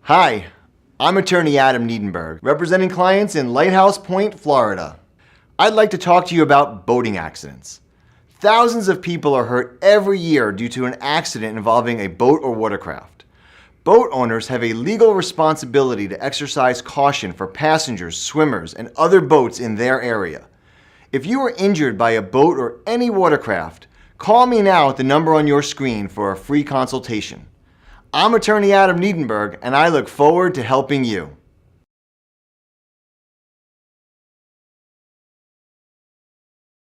Hi, I'm attorney Adam Niedenberg, representing clients in Lighthouse Point, Florida. I'd like to talk to you about boating accidents. Thousands of people are hurt every year due to an accident involving a boat or watercraft. Boat owners have a legal responsibility to exercise caution for passengers, swimmers, and other boats in their area. If you are injured by a boat or any watercraft, call me now at the number on your screen for a free consultation. I'm attorney Adam Niedenberg, and I look forward to helping you.